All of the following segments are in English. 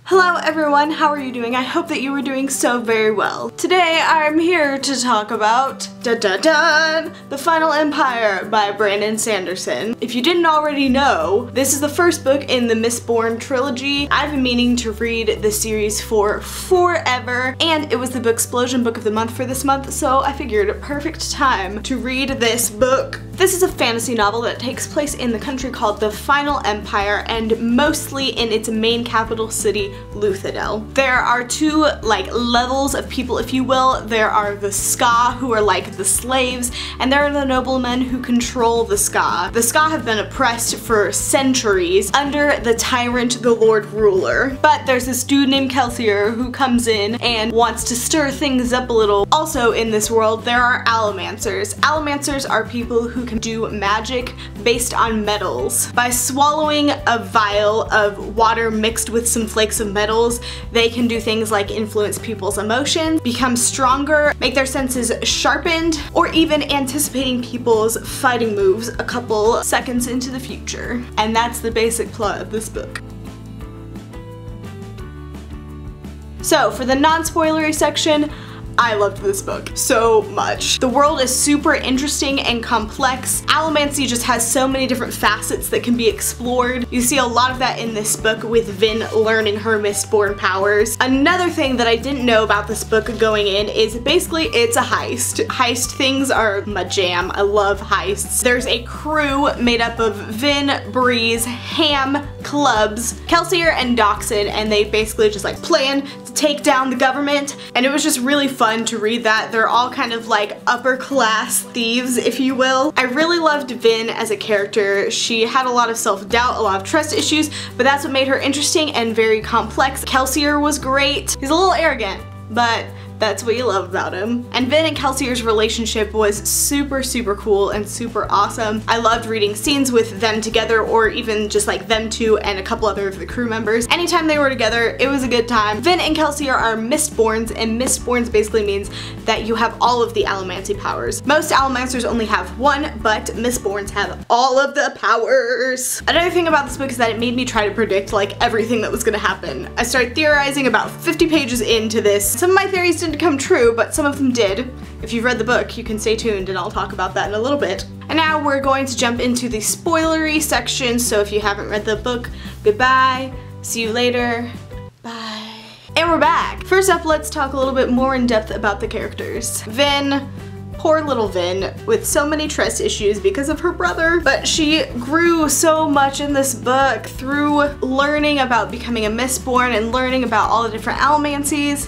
Hello everyone, how are you doing? I hope that you are doing so very well. Today I'm here to talk about The Final Empire by Brandon Sanderson. If you didn't already know, this is the first book in the Mistborn trilogy. I've been meaning to read the series for forever, and it was the Booksplosion Book of the Month for this month, so I figured perfect time to read this book. This is a fantasy novel that takes place in the country called the Final Empire, and mostly in its main capital city, Luthadel. There are two levels of people, if you will. There are the Ska, who are like the slaves, and there are the noblemen who control the Ska. The Ska have been oppressed for centuries under the tyrant, the Lord Ruler. But there's this dude named Kelsier who comes in and wants to stir things up a little. Also in this world there are allomancers. Allomancers are people who can do magic based on metals. By swallowing a vial of water mixed with some flakes of metals, they can do things like influence people's emotions, become stronger, make their senses sharpened, or even anticipating people's fighting moves a couple seconds into the future. And that's the basic plot of this book. So for the non-spoilery section, I loved this book so much. The world is super interesting and complex. Allomancy just has so many different facets that can be explored. You see a lot of that in this book with Vin learning her Mistborn powers. Another thing that I didn't know about this book going in is basically it's a heist. Heist things are my jam. I love heists. There's a crew made up of Vin, Breeze, Ham, Clubs, Kelsier, and Doxson, and they basically just plan to take down the government, and it was just really fun to read that. They're all kind of like upper class thieves, if you will. I really loved Vin as a character. She had a lot of self-doubt, a lot of trust issues, but that's what made her interesting and very complex. Kelsier was great. He's a little arrogant, but that's what you love about him. And Vin and Kelsier's relationship was super cool and super awesome. I loved reading scenes with them together, or even just them two and a couple other of the crew members. Anytime they were together, it was a good time. Vin and Kelsier are Mistborns, and Mistborns basically means that you have all of the allomancy powers. Most allomancers only have one, but Mistborns have all of the powers. Another thing about this book is that it made me try to predict everything that was gonna happen. I started theorizing about 50 pages into this. Some of my theories didn't come true, but some of them did. If you've read the book, you can stay tuned and I'll talk about that in a little bit. And now we're going to jump into the spoilery section, so if you haven't read the book, goodbye, see you later, bye. And we're back! First up, let's talk a little bit more in depth about the characters. Vin. Poor little Vin, with so many trust issues because of her brother, but she grew so much in this book through learning about becoming a Mistborn and learning about all the different allomancies.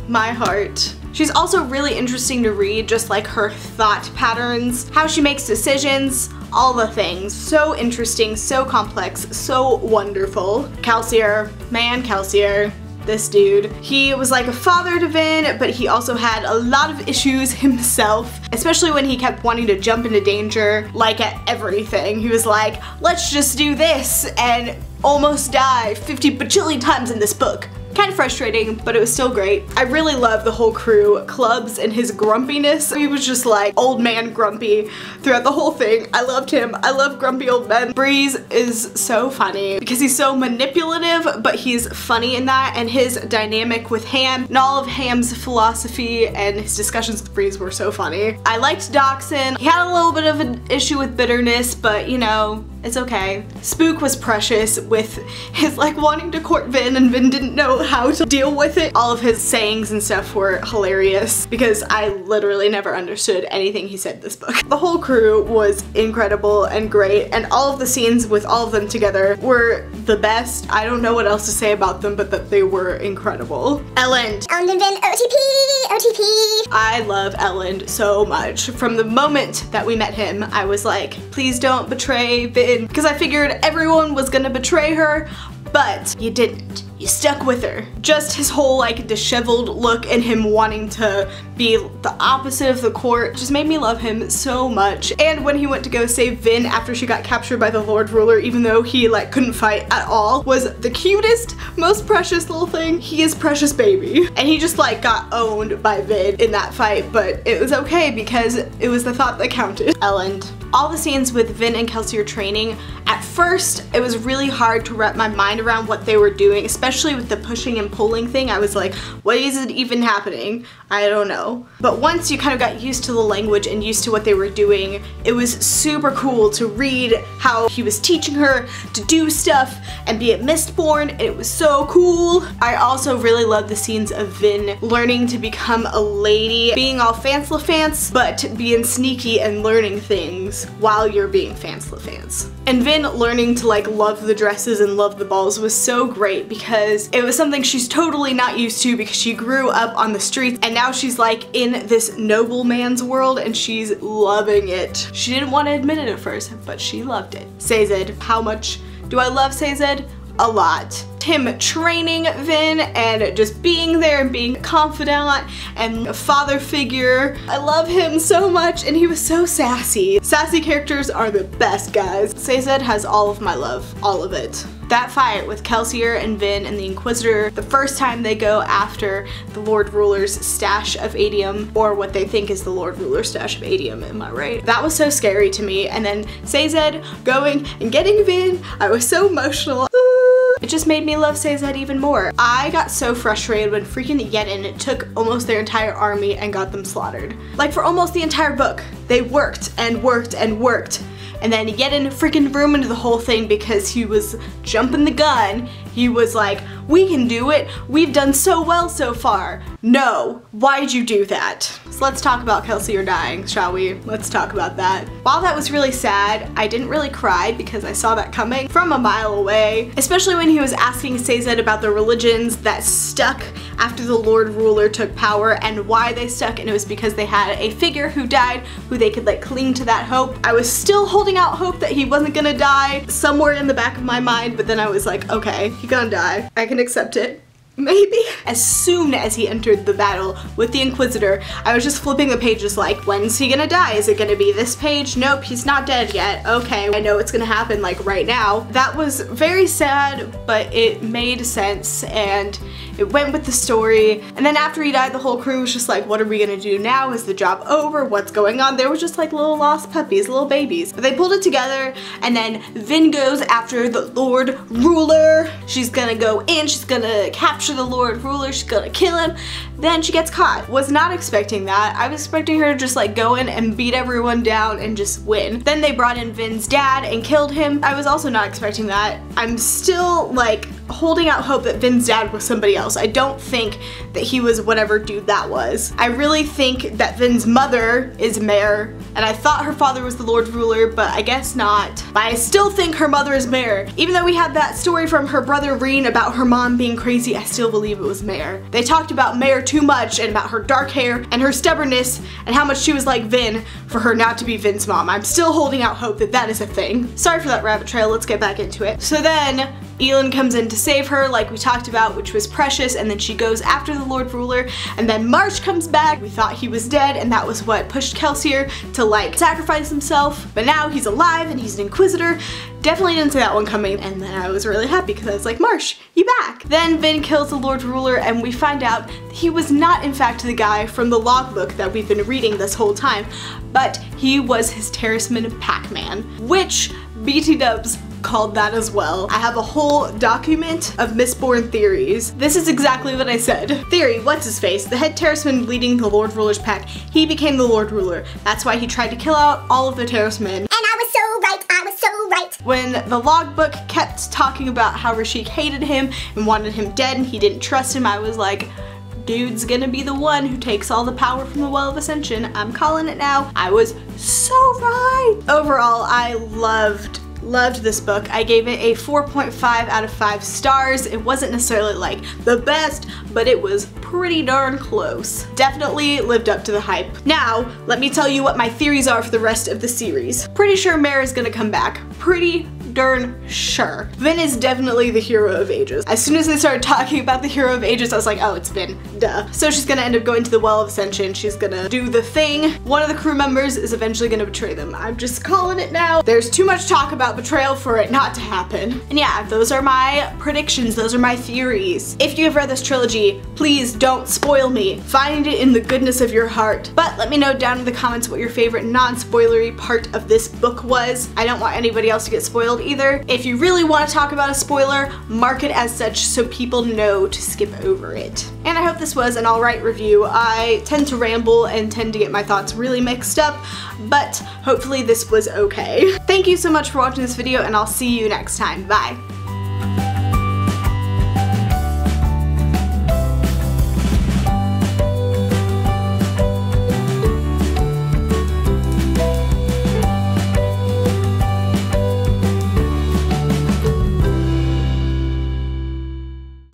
My heart. She's also really interesting to read, just her thought patterns, how she makes decisions, all the things. So interesting, so complex, so wonderful. Kelsier, man, Kelsier. This dude. He was like a father to Vin, but he also had a lot of issues himself, especially when he kept wanting to jump into danger, at everything. He was like, let's just do this, and almost die 50 bajillion times in this book. Kind of frustrating, but it was still great. I really love the whole crew. Clubs and his grumpiness. He was just old man grumpy throughout the whole thing. I loved him. I love grumpy old men. Breeze is so funny because he's so manipulative, but he's funny in that, and his dynamic with Ham and all of Ham's philosophy and his discussions with Breeze were so funny. I liked Doxson. He had a little bit of an issue with bitterness, but you know, it's okay. Spook was precious with his wanting to court Vin, and Vin didn't know how to deal with it. All of his sayings and stuff were hilarious because I literally never understood anything he said in this book. The whole crew was incredible and great, and all of the scenes with all of them together were the best. I don't know what else to say about them, but that they were incredible. Elend. Elend and Vin, OTP! I love Elend so much. From the moment that we met him, I was like, please don't betray Vin, because I figured everyone was gonna betray her, but you didn't. You stuck with her. Just his whole disheveled look and him wanting to be the opposite of the court just made me love him so much. And when he went to go save Vin after she got captured by the Lord Ruler, even though he couldn't fight at all, was the cutest, most precious little thing. He is precious baby. And he just got owned by Vin in that fight, but it was okay because it was the thought that counted. Elend. All the scenes with Vin and Kelsey are training, at first it was really hard to wrap my mind around what they were doing, especially with the pushing and pulling thing. I was like, what is it even happening? I don't know. But once you kind of got used to the language and used to what they were doing, it was super cool to read how he was teaching her to do stuff and be at Mistborn, and it was so cool. I also really love the scenes of Vin learning to become a lady, being all fancy-fans, but being sneaky and learning things while you're being fancy-fans. And Vin learning to like love the dresses and love the balls was so great because it was something she's totally not used to because she grew up on the streets and now she's like in this nobleman's world and she's loving it. She didn't want to admit it at first, but she loved it. Sazed, how much do I love Sazed? A lot. Him training Vin and just being there and being a confidant and a father figure. I love him so much and he was so sassy. Sassy characters are the best, guys. Sazed has all of my love, all of it. That fight with Kelsier and Vin and the Inquisitor, the first time they go after the Lord Ruler's stash of adium, or what they think is the Lord Ruler's stash of adium, am I right? That was so scary to me. And then Sazed going and getting Vin, I was so emotional. It just made me love Sazed even more. I got so frustrated when freaking Yedin took almost their entire army and got them slaughtered. Like for almost the entire book, they worked and worked and worked. And then Yedin freaking ruined the whole thing because he was jumping the gun. He was like, we can do it. We've done so well so far. No, why'd you do that? So let's talk about Kelsier dying, shall we? Let's talk about that. While that was really sad, I didn't really cry because I saw that coming from a mile away, especially when he was asking Sazed about the religions that stuck after the Lord Ruler took power and why they stuck, and it was because they had a figure who died who they could like cling to that hope. I was still holding out hope that he wasn't gonna die somewhere in the back of my mind, but then I was like, okay, he's gonna die. I can accept it. Maybe. As soon as he entered the battle with the Inquisitor, I was just flipping the pages like, when's he gonna die? Is it gonna be this page? Nope, he's not dead yet. Okay, I know it's gonna happen like right now. That was very sad, but it made sense and it went with the story. And then after he died, the whole crew was just like, what are we gonna do now? Is the job over? What's going on? They were just like little lost puppies, little babies. But they pulled it together, and then Vin goes after the Lord Ruler. She's gonna go in, she's gonna capture the Lord Ruler, she's gonna kill him. Then she gets caught. Was not expecting that. I was expecting her to just like go in and beat everyone down and just win. Then they brought in Vin's dad and killed him. I was also not expecting that. I'm still like holding out hope that Vin's dad was somebody else. I don't think that he was whatever dude that was. I really think that Vin's mother is Mare, and I thought her father was the Lord Ruler, but I guess not. But I still think her mother is Mare. Even though we had that story from her brother Reen about her mom being crazy, I still believe it was Mare. They talked about Mare too much and about her dark hair and her stubbornness and how much she was like Vin for her not to be Vin's mom. I'm still holding out hope that that is a thing. Sorry for that rabbit trail, let's get back into it. So then Elin comes in to save her like we talked about, which was precious, and then she goes after the Lord Ruler, and then Marsh comes back. We thought he was dead, and that was what pushed Kelsier to like sacrifice himself, but now he's alive and he's an Inquisitor. Definitely didn't see that one coming, and then I was really happy because I was like, Marsh, you back. Then Vin kills the Lord Ruler, and we find out that he was not in fact the guy from the logbook that we've been reading this whole time, but he was his terraceman Pac-Man, which BT Dubs called that as well. I have a whole document of Mistborn theories. This is exactly what I said. Theory, what's his face? The head terraceman leading the Lord Ruler's pack. He became the Lord Ruler. That's why he tried to kill out all of the terracemen. And I was so right, I was so right. When the logbook kept talking about how Rashik hated him and wanted him dead and he didn't trust him, I was like, dude's gonna be the one who takes all the power from the Well of Ascension. I'm calling it now. I was so right. Overall, I loved this book. I gave it a 4.5 out of 5 stars. It wasn't necessarily like the best, but it was pretty darn close. Definitely lived up to the hype. Now, let me tell you what my theories are for the rest of the series. Pretty sure Mare is gonna come back. Pretty darn sure. Vin is definitely the hero of ages. As soon as they started talking about the hero of ages, I was like, oh, it's Vin, duh. So she's gonna end up going to the Well of Ascension. She's gonna do the thing. One of the crew members is eventually gonna betray them. I'm just calling it now. There's too much talk about betrayal for it not to happen. And yeah, those are my predictions. Those are my theories. If you have read this trilogy, please don't spoil me. Find it in the goodness of your heart. But let me know down in the comments what your favorite non-spoilery part of this book was. I don't want anybody else to get spoiled either. If you really want to talk about a spoiler, mark it as such so people know to skip over it. And I hope this was an alright review. I tend to ramble and tend to get my thoughts really mixed up, but hopefully this was okay. Thank you so much for watching this video, and I'll see you next time. Bye.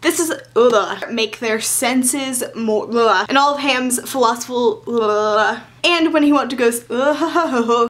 This is make their senses more and all of Ham's philosophical and when he went to go